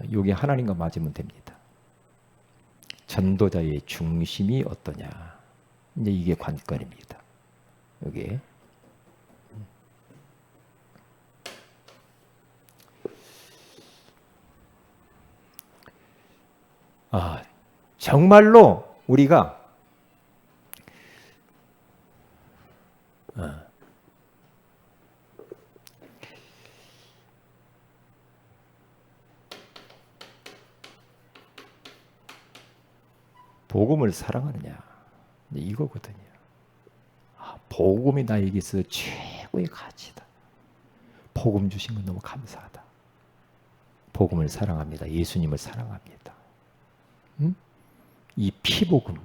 이게 하나님과 맞으면 됩니다. 전도자의 중심이 어떠냐? 이제 이게 관건입니다. 여기. 정말로 우리가 복음을 사랑하느냐, 이거거든요. 복음이 나에게 있어 최고의 가치다. 복음 주신 건 너무 감사하다. 복음을 사랑합니다. 예수님을 사랑합니다. 이 피복음,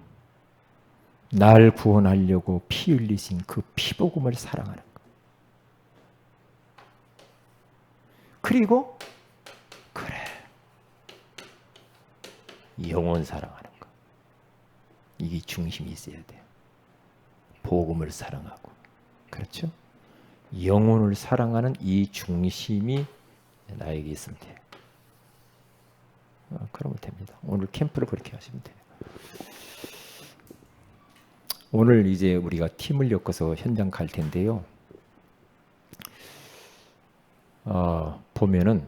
날 구원하려고 피 흘리신 그 피복음을 사랑하는 것. 그리고 그래, 영혼 사랑하는 것. 이게 중심이 있어야 돼요. 복음을 사랑하고, 그렇죠? 영혼을 사랑하는 이 중심이 나에게 있으면 돼요. 그러면 됩니다. 오늘 캠프를 그렇게 하시면 돼요. 오늘 이제 우리가 팀을 엮어서 현장 갈 텐데요. 보면은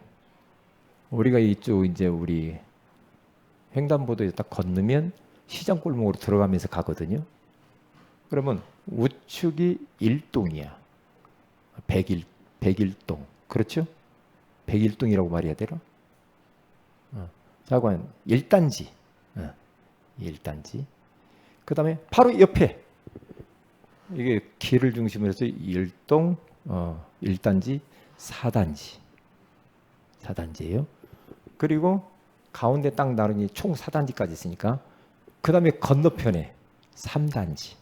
우리가 이쪽 이제 우리 횡단보도에 딱 건너면 시장 골목으로 들어가면서 가거든요. 그러면 우측이 1동이야. 101동. 그렇죠? 101동이라고 말해야 되나? 자관 1단지. 1단지. 그 다음에 바로 옆에 이게 길을 중심으로 해서 1동, 1단지, 4단지. 4단지예요. 그리고 가운데 딱 나누니 총 4단지까지 있으니까 그 다음에 건너편에 3단지.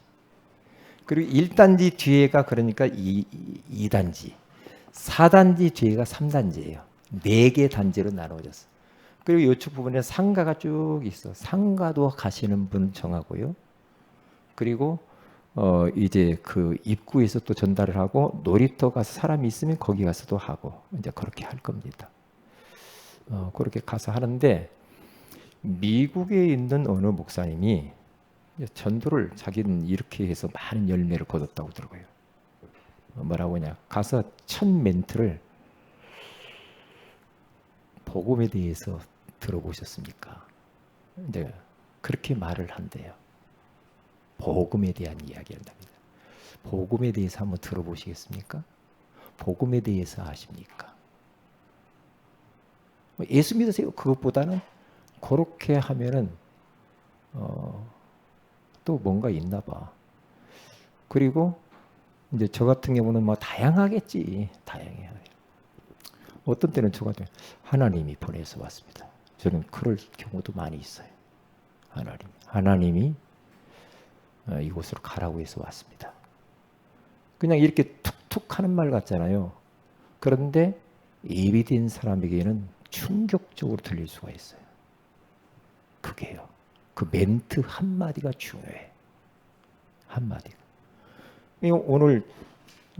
그리고 1단지 뒤에가 그러니까 2단지. 4단지 뒤에가 3단지예요. 4개 단지로 나눠졌어. 그리고 이쪽 부분에 상가가 쭉 있어. 상가도 가시는 분 정하고요. 그리고 이제 그 입구에서 또 전달을 하고 놀이터 가서 사람이 있으면 거기 가서도 하고 이제 그렇게 할 겁니다. 그렇게 가서 하는데 미국에 있는 어느 목사님이 전도를 자기는 이렇게 해서 많은 열매를 거뒀다고 들어요. 뭐라고 하냐? 가서 첫 멘트를 복음에 대해서 들어보셨습니까? 이제 그렇게 말을 한대요. 복음에 대한 이야기를 합니다. 복음에 대해서 한번 들어보시겠습니까? 복음에 대해서 아십니까? 예수 믿으세요. 그것보다는 그렇게 하면은 또 뭔가 있나 봐. 그리고 이제 저 같은 경우는 뭐 다양하겠지. 다양해요. 어떤 때는 저 같은 하나님이 보내서 왔습니다. 저는 그럴 경우도 많이 있어요. 하나님이 이곳으로 가라고 해서 왔습니다. 그냥 이렇게 툭툭 하는 말 같잖아요. 그런데 예비된 사람에게는 충격적으로 들릴 수가 있어요. 그게요. 그 멘트 한마디가 중요해. 한마디가. 오늘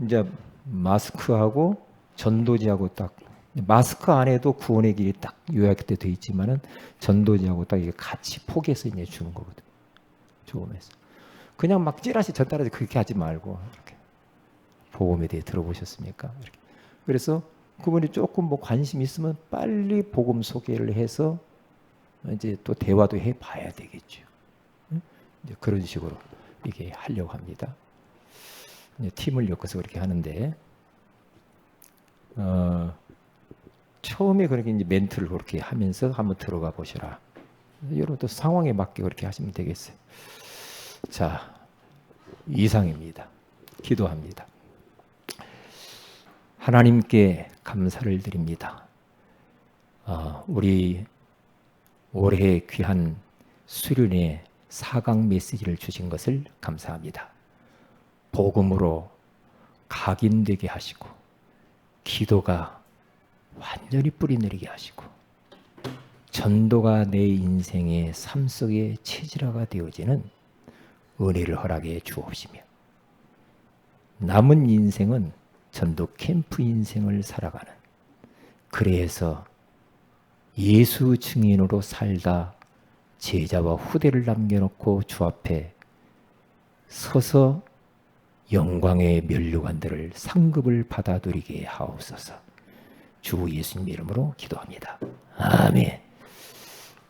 이제 마스크하고 전도지하고 딱, 마스크 안에도 구원의 길이 딱 요약돼 돼 있지만은 전도지하고 딱 이게 같이 포개서 이제 주는 거거든. 조금해서. 그냥 막 찌라시 전달하지 그렇게 하지 말고 이렇게. 복음에 대해 들어보셨습니까? 이렇게. 그래서 그분이 조금 뭐 관심 있으면 빨리 복음 소개를 해서 이제 또 대화도 해봐야 되겠죠. 이제 그런 식으로 이게 하려고 합니다. 이제 팀을 엮어서 그렇게 하는데 처음에 그렇게 이제 멘트를 그렇게 하면서 한번 들어가 보시라. 여러분도 상황에 맞게 그렇게 하시면 되겠어요. 자, 이상입니다. 기도합니다. 하나님께 감사를 드립니다. 우리 올해 귀한 수련의 4강 메시지를 주신 것을 감사합니다. 복음으로 각인되게 하시고 기도가 완전히 뿌리내리게 하시고 전도가 내 인생의 삶 속의 체질화가 되어지는 은혜를 허락해 주옵시며 남은 인생은 전도 캠프 인생을 살아가는 그래서 예수 증인으로 살다 제자와 후대를 남겨놓고 주 앞에 서서 영광의 면류관들을 상급을 받아들이게 하옵소서. 주 예수님 이름으로 기도합니다. 아멘.